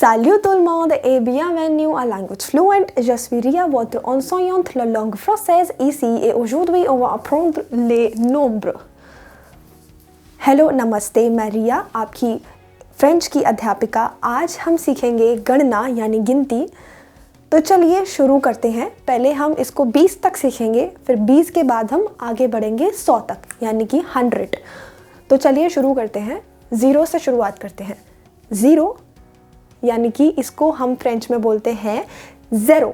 Salut tout le monde et bienvenue à Language Fluent. Je suis Ria, votre enseignante de langue française ici et aujourd'hui on va apprendre les nombres. Hello नमस्ते, मैं रिया आपकी French की अध्यापिका। आज हम सीखेंगे गणना यानी गिनती। तो चलिए शुरू करते हैं। पहले हम इसको 20 तक सीखेंगे, फिर 20 के बाद हम आगे बढ़ेंगे 100 तक यानी कि 100। तो चलिए शुरू करते हैं। 0 से शुरुआत करते हैं। 0 यानी कि इसको हम फ्रेंच में बोलते हैं ज़ेरो।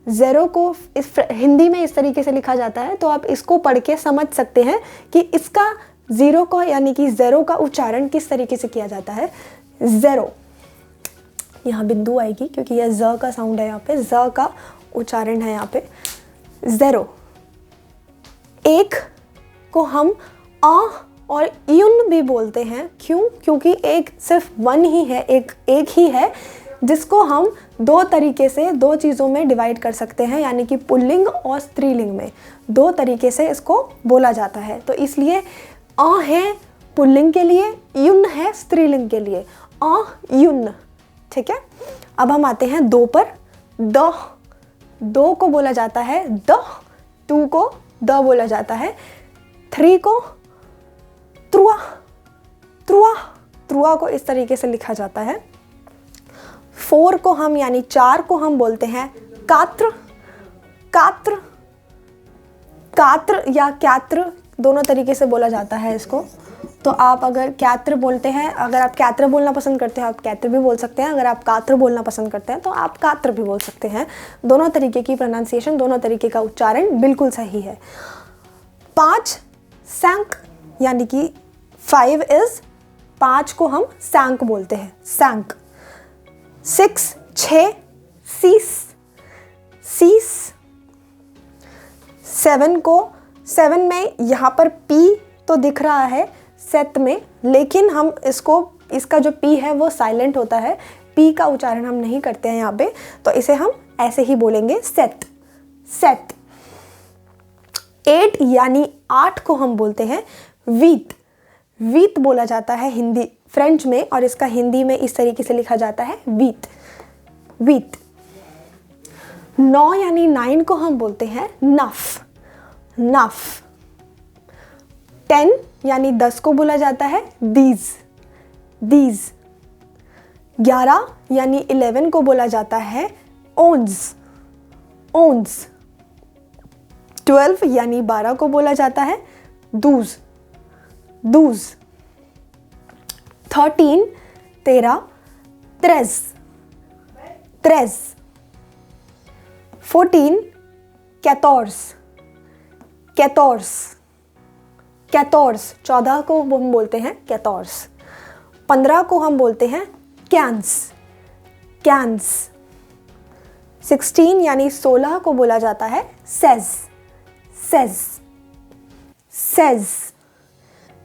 ज़ेरो को हिंदी में इस तरीके से लिखा जाता है, तो आप इसको पढ़ के समझ सकते हैं कि इसका ज़ीरो का यानी कि ज़ेरो का उच्चारण किस तरीके से किया जाता है। ज़ेरो, यहाँ बिंदु आएगी क्योंकि यह ज़ का साउंड है, यहाँ पे ज़ का उच्चारण है यहाँ पे। ज़ेरो। एक को हम आ और यून भी बोलते हैं। क्यों? क्योंकि एक सिर्फ वन ही है, एक ही है जिसको हम दो तरीके से दो चीज़ों में डिवाइड कर सकते हैं, यानी कि पुल्लिंग और स्त्रीलिंग में दो तरीके से इसको बोला जाता है। तो इसलिए आ है पुल्लिंग के लिए, युन है स्त्रीलिंग के लिए। आ युन, ठीक है। अब हम आते हैं दो पर। दो को बोला जाता है द, टू को द बोला जाता है, थ्री को त्रुआ, त्रुआ को इस तरीके से लिखा जाता है। 4 को हम यानी 4 को हम बोलते हैं कात्र, कात्र या क्यात्र, दोनों तरीके से बोला जाता है इसको। तो आप अगर क्यात्र बोलते हैं, अगर आप क्यात्र बोलना पसंद करते हैं आप क्यात्र भी बोल सकते हैं, अगर आप कात्र बोलना पसंद करते हैं तो आप कात्र भी बोल सकते हैं। दोनों तरीके की प्रोनाउंसिएशन, दोनों तरीके का उच्चारण बिल्कुल सही है। 5 सैंक यानी कि 5 इज, 5 को हम सैंक बोलते हैं, सैंक। 6 6 सीस। 7 में यहाँ पर पी तो दिख रहा है सेट में, लेकिन हम इसका जो पी है वो साइलेंट होता है, पी का उच्चारण हम नहीं करते हैं यहाँ पे, तो इसे हम ऐसे ही बोलेंगे सेट। 8 यानी 8 को हम बोलते हैं वीत बोला जाता है हिंदी फ्रेंच में, और इसका हिंदी में इस तरीके से लिखा जाता है वीत। 9 यानी 9 को हम बोलते हैं नफ। 10 यानी 10 को बोला जाता है दीज। 11 यानी 11 को बोला जाता है ओन्स। 12 यानी 12 को बोला जाता है दूज। 13 त्रेस। 14 14 14 को हम बोलते हैं 14। 15 को हम बोलते हैं कैंस। 16 यानी 16 को बोला जाता है सेज।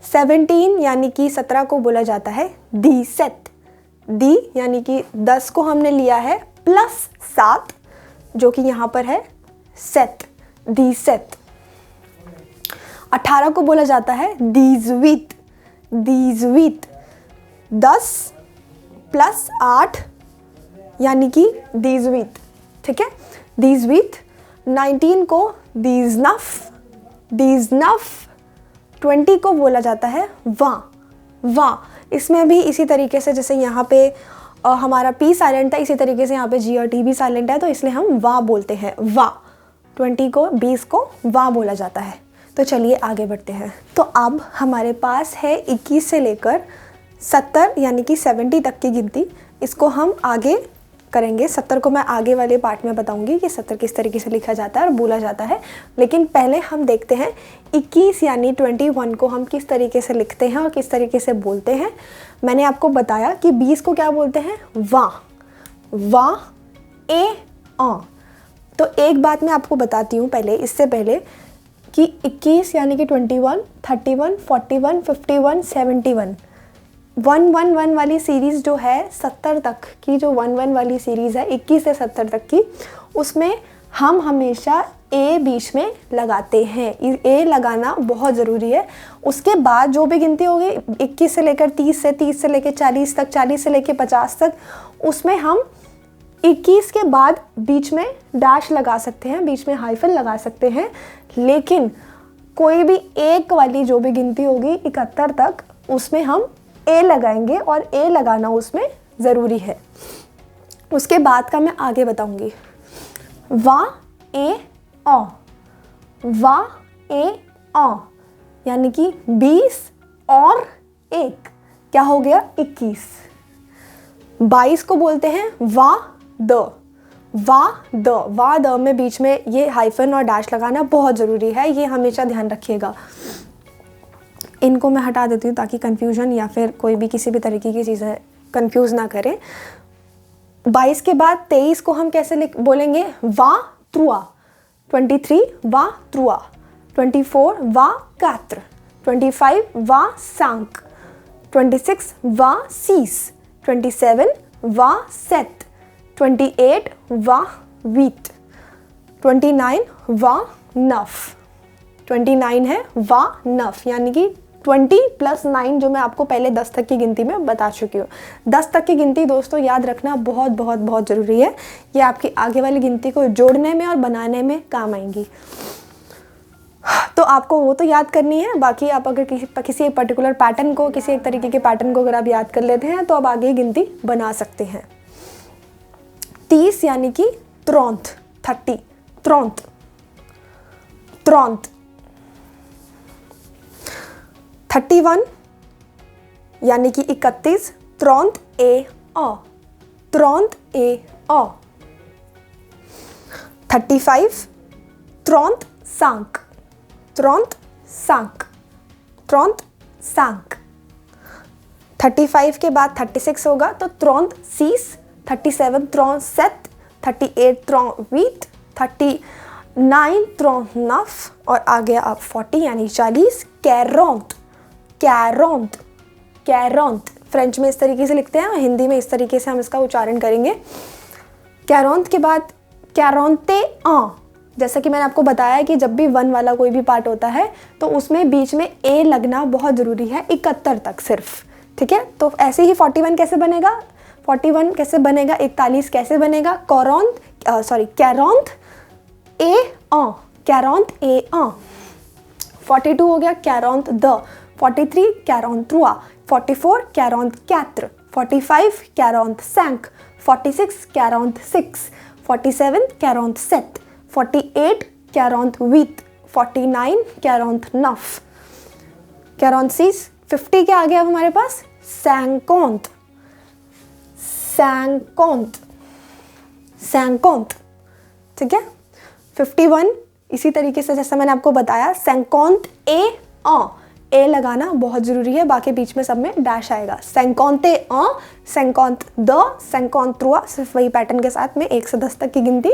17 यानी कि 17 को बोला जाता है दी सेट। दी यानी कि 10 को हमने लिया है प्लस 7 जो कि यहाँ पर है सेट, दी सेट। 18 को बोला जाता है दीज वीत। 10 प्लस 8 यानी कि दीज वीत, ठीक है, दीज वीत। 19 को दीज नफ। 20 को बोला जाता है वा। इसमें भी इसी तरीके से जैसे यहाँ पे हमारा पी साइलेंट है, इसी तरीके से यहाँ पे जी और टी भी साइलेंट है, तो इसलिए हम वा बोलते हैं वा। 20 को वा बोला जाता है। तो चलिए आगे बढ़ते हैं। तो अब हमारे पास है 21 से लेकर 70 यानी कि 70 तक की गिनती। इसको हम आगे करेंगे। 70 को मैं आगे वाले पार्ट में बताऊंगी कि 70 किस तरीके से लिखा जाता है और बोला जाता है, लेकिन पहले हम देखते हैं 21 यानी 21 को हम किस तरीके से लिखते हैं और किस तरीके से बोलते हैं। मैंने आपको बताया कि 20 को क्या बोलते हैं वा ए आ। तो एक बात मैं आपको बताती हूँ पहले, इससे पहले, कि 21 यानी कि 21, 31, 41, 51, 71, 111 वाली सीरीज़ जो है 70 तक की, जो 11 वाली सीरीज़ है 21 से 70 तक की, उसमें हम हमेशा ए बीच में लगाते हैं। ए लगाना बहुत ज़रूरी है। उसके बाद जो भी गिनती होगी 21 से लेकर 30 से 30 से लेकर 40 तक, 40 से लेकर 50 तक, उसमें हम 21 के बाद बीच में डैश लगा सकते हैं, बीच में हाइफन लगा सकते हैं। लेकिन कोई भी एक वाली जो भी गिनती होगी 71 तक, उसमें हम ए लगाएंगे और ए लगाना उसमें ज़रूरी है। उसके बाद का मैं आगे बताऊंगी। वा ए औ, वा ए औ, यानी कि 20 और 1 क्या हो गया 21। 22 को बोलते हैं वा द, वा द, वा द में बीच में ये हाइफन और डैश लगाना बहुत ज़रूरी है, ये हमेशा ध्यान रखिएगा। इनको मैं हटा देती हूँ ताकि कंफ्यूजन या फिर कोई भी किसी भी तरीके की चीज़ें कंफ्यूज ना करें। 22 के बाद 23 को हम कैसे बोलेंगे, वा त्रुआ। 23 वा त्रुआ, 24 वा कात्र, 25 वा सांक, 26 वा सीस, 27 वा सेत, 28 वा वीत, 29 वा नफ। 29 है वा नफ, यानी कि 20 + 9 जो मैं आपको पहले 10 तक की गिनती में बता चुकी हूँ। 10 तक की गिनती दोस्तों याद रखना बहुत बहुत बहुत ज़रूरी है। ये आपकी आगे वाली गिनती को जोड़ने में और बनाने में काम आएंगी। तो आपको वो तो याद करनी है। बाकी आप अगर किसी एक पर्टिकुलर पैटर्न को, किसी एक तरीके के पैटर्न को अगर आप याद कर लेते हैं तो आप आगे गिनती बना सकते हैं। 30 यानी कि त्रौंत, 30 त्रौंत, त्रौंत। 31 यानी कि 31 त्रौंत ए अ, त्रौंत ए अ। 35 त्रौंत सांक, त्रौंत सांक, त्रौंत सांक। 35 के बाद 36 होगा तो त्रौंत सीस, 37 त्रौंत सेत, 38 त्रौंत वीत, 39 त्रौंत नफ और आ गया अब 40 यानी 40 कैरोंत, कैरोंत, कैरोंत। फ्रेंच में इस तरीके से लिखते हैं, हिंदी में इस तरीके से हम इसका उच्चारण करेंगे। कैरोंत के बाद कैरोंते अ, जैसा कि मैंने आपको बताया कि जब भी 1 वाला कोई भी पार्ट होता है तो उसमें बीच में ए लगना बहुत ज़रूरी है 71 तक सिर्फ, ठीक है। तो ऐसे ही 41 कैसे बनेगा, 41 कैसे बनेगा, 41 कैसे बनेगा, कैरोंत ए अ, कैरोंत ए अ। 42 हो गया कैरोंत द, 43 कैरोंत त्रुआ, 44 कैरोंत कैत्र, 45 कैरोंत सैंक, 46 कैरोंत सिक्स, 47 कैरोंत सेत, 48 कैरोंत वीत, 49 कैरोंत नफ। कैरोंत सीस 50 के आगे अब हमारे पास सैंकोंत, सैंकोंत, सैंकोंत, ठीक है। 51 इसी तरीके से जैसा मैंने आपको बताया सैंकोंत ए अ, ए लगाना बहुत ज़रूरी है, बाकी बीच में सब में डैश आएगा। सैंकोंते अ, सैंकोंत द, सैंकोंत त्रुआ, सिर्फ वही पैटर्न के साथ में 1 से 10 तक की गिनती।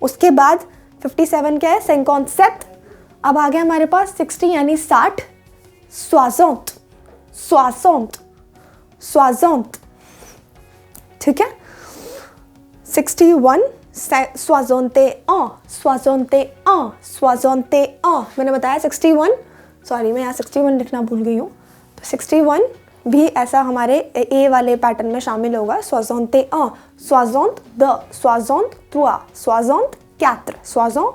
उसके बाद 57 क्या है, सैंकोंत सेत। अब आ गया हमारे पास 60 यानी 60, स्वाज़ोंत, स्वाज़ोंत, स्वाज़ोंत, ठीक है। 61 स्वाज़ोंते अ, स्वाज़ोंते अ, स्वाज़ोंते अ। मैंने बताया 61, सॉरी मैं यहाँ 61 लिखना भूल गई हूँ। तो 61 भी ऐसा हमारे ए वाले पैटर्न में शामिल होगा। स्वाज़ोंते अ, स्वाज़ोंत द, स्वाज़ोंत त्रुआ, स्वाज़ोंत कैत्र, स्वाज़ों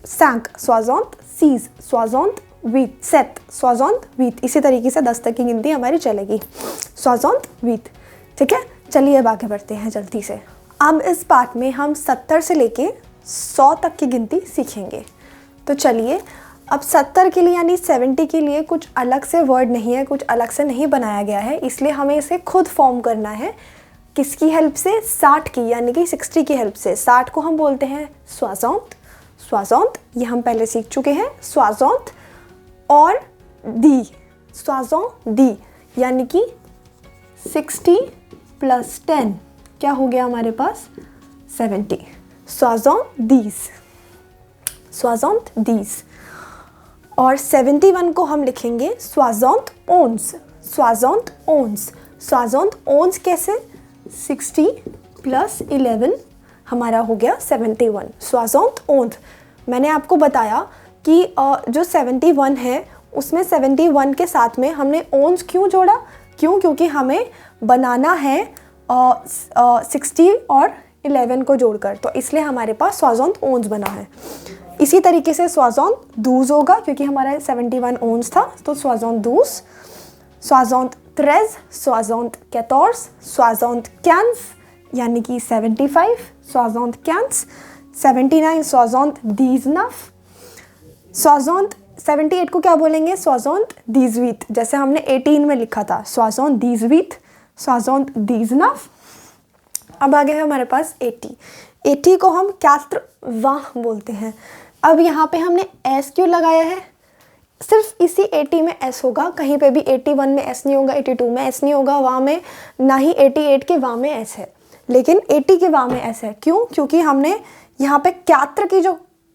सैंक, स्वाज़ोंत सीज, स्वाज़ोंत वीत सेत, स्वाज़ोंत वीत। इसी तरीके से 10 तक की गिनती हमारी चलेगी, स्वाज़ोंत वीत, ठीक है। चलिए अब आगे बढ़ते हैं जल्दी से। अब इस पार्ट में हम 70 से लेके 100 तक की गिनती सीखेंगे। तो चलिए अब 70 के लिए यानी 70 के लिए कुछ अलग से वर्ड नहीं है, कुछ अलग से नहीं बनाया गया है, इसलिए हमें इसे खुद फॉर्म करना है। किसकी हेल्प से, 60 की यानी कि 60 की हेल्प से। 60 को हम बोलते हैं स्वाज़ोंत, स्वाज़ोंत ये हम पहले सीख चुके हैं, स्वाज़ोंत। और दी, स्वाज़ों दी यानी कि 60 + 10 क्या हो गया हमारे पास 70, स्वाज़ों दीस, स्वाज़ोंत दीस। और 71 को हम लिखेंगे स्वाज़ोंत ओन्स, स्वाज़ोंत ओन्स, स्वाज़ोंत ओन्स कैसे, 60 + 11 हमारा हो गया 71, स्वाज़ोंत ओन्स। मैंने आपको बताया कि जो 71 है उसमें 71 के साथ में हमने ओन्स क्यों जोड़ा, क्योंकि हमें बनाना है 60 और 11 को जोड़कर, तो इसलिए हमारे पास 60 ओन्स बना है। इसी तरीके से 60 12 होगा क्योंकि हमारा 71 ओन्स था, तो 60 12, 60 13, 60 14, 60 15 यानी कि 75, 60 15, 79, 60 19, 60 78 को क्या बोलेंगे, 60 18, जैसे हमने 18 में लिखा था 60 18, 60 19। अब आ गया है हमारे पास 80 को हम क्यात्रवां बोलते हैं। अब यहाँ पे हमने एस क्यों लगाया है, सिर्फ इसी 80 में एस होगा, कहीं पे भी 81 में एस नहीं होगा, 82 में एस नहीं होगा, वहाँ में ना ही 88 के वहाँ में एस है, लेकिन 80 के वहाँ में एस है। क्यों, क्योंकि हमने यहाँ पे क्यात्र की जो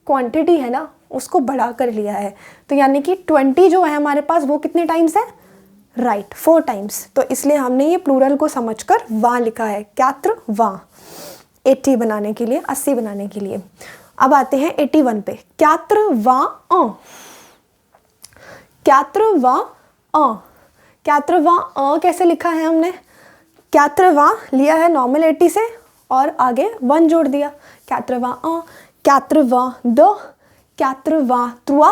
क्वांटिटी है ना उसको बढ़ा कर लिया है, तो यानी कि 20 जो है हमारे पास वो कितने टाइम्स है, राइट 4 टाइम्स, तो इसलिए हमने ये प्लूरल को समझकर वां लिखा है, क्यात्रवां, 80 बनाने के लिए, 80 बनाने के लिए। अब आते हैं 81 पे, क्यात्रवां, क्यात्रवां कैसे लिखा है हमने, क्यात्रवां लिया है नॉर्मल 80 से और आगे 1 जोड़ दिया, क्यात्रवां क्यात्रवां द, क्यात्रवां त्वा,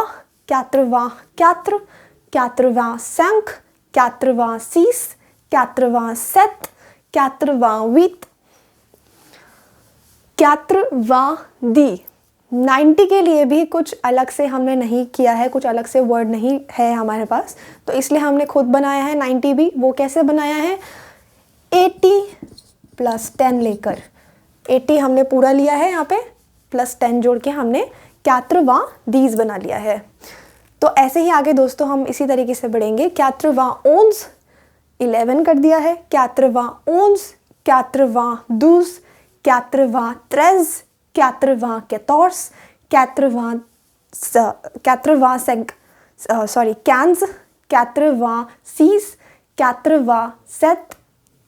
क्यात्रवां क्यात्र, क्यात्रवां संख, क्यात्रवां सीस, क्यात्रवां सेत, क्यात्रवां वीत, क्यात्रवां दी। 90 के लिए भी कुछ अलग से हमने नहीं किया है, कुछ अलग से वर्ड नहीं है हमारे पास, तो इसलिए हमने खुद बनाया है 90 भी। वो कैसे बनाया है, 80 + 10 लेकर, 80 हमने पूरा लिया है यहाँ पे, प्लस 10 जोड़ के हमने क्यात्रवां दीज बना लिया है। तो ऐसे ही आगे दोस्तों हम इसी तरीके से बढ़ेंगे। क्यात्रवां ओन्स 11 कर दिया है, क्यात्रवां ओन्स, क्यात्रवां दूस, क्यात्रवां 13, क्यात्रवां 14, क्यात्रवां कैंस, क्यात्रवां सीस, क्यात्रवां सेत,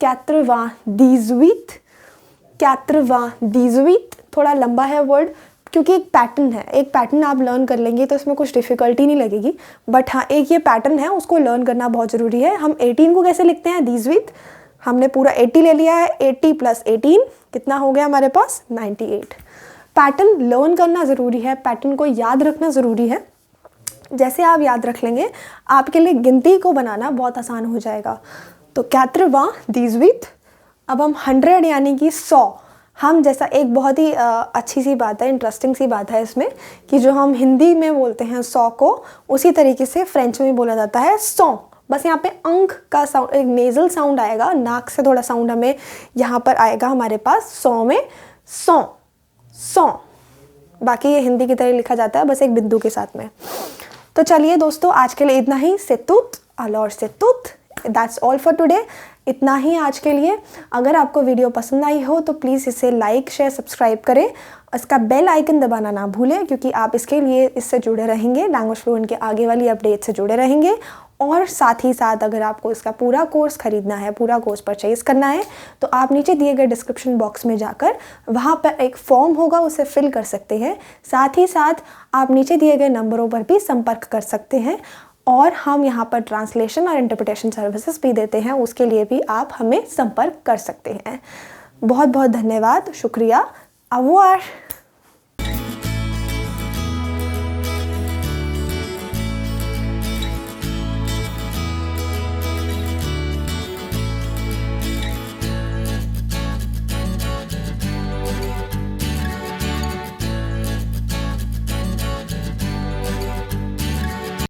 क्यात्रवां दीजवीत, क्यात्रवां दीजवीत। थोड़ा लंबा है वर्ड क्योंकि एक पैटर्न है, एक पैटर्न आप लर्न कर लेंगे तो इसमें कुछ डिफ़िकल्टी नहीं लगेगी, बट हाँ एक ये पैटर्न है उसको लर्न करना बहुत ज़रूरी है। हम 18 को कैसे लिखते हैं, दीजवीत, हमने पूरा 80 ले लिया है, 80 + 18 कितना हो गया हमारे पास, 98। पैटर्न लर्न करना ज़रूरी है, पैटर्न को याद रखना ज़रूरी है। जैसे आप याद रख लेंगे आपके लिए गिनती को बनाना बहुत आसान हो जाएगा। तो क्यात्रवां दीजवीत। अब हम 100 यानी कि 100, हम जैसा एक बहुत ही अच्छी सी बात है, इंटरेस्टिंग सी बात है इसमें कि जो हम हिंदी में बोलते हैं 100 को, उसी तरीके से फ्रेंच में बोला जाता है 100। बस यहाँ पे अंक का साउंड, एक नेज़ल साउंड आएगा, नाक से थोड़ा साउंड हमें यहाँ पर आएगा हमारे पास 100 में, 100। बाकी ये हिंदी की तरह लिखा जाता है बस एक बिंदु के साथ में। तो चलिए दोस्तों आज के लिए इतना ही। सेतुत अलौर सेतुत, दैट्स ऑल फॉर टुडे। इतना ही आज के लिए। अगर आपको वीडियो पसंद आई हो तो प्लीज़ इसे लाइक शेयर सब्सक्राइब करें, इसका बेल आइकन दबाना ना भूलें क्योंकि आप इसके लिए इससे जुड़े रहेंगे, लैंग्वेज फ्लुएंट के आगे वाली अपडेट से जुड़े रहेंगे। और साथ ही साथ अगर आपको इसका पूरा कोर्स ख़रीदना है, पूरा कोर्स परचेज़ करना है, तो आप नीचे दिए गए डिस्क्रिप्शन बॉक्स में जाकर वहाँ पर एक फॉर्म होगा, उसे फिल कर सकते हैं। साथ ही साथ आप नीचे दिए गए नंबरों पर भी संपर्क कर सकते हैं और हम यहाँ पर ट्रांसलेशन और इंटरप्रिटेशन सर्विसेज भी देते हैं, उसके लिए भी आप हमें संपर्क कर सकते हैं। बहुत बहुत धन्यवाद, शुक्रिया, अवॉर।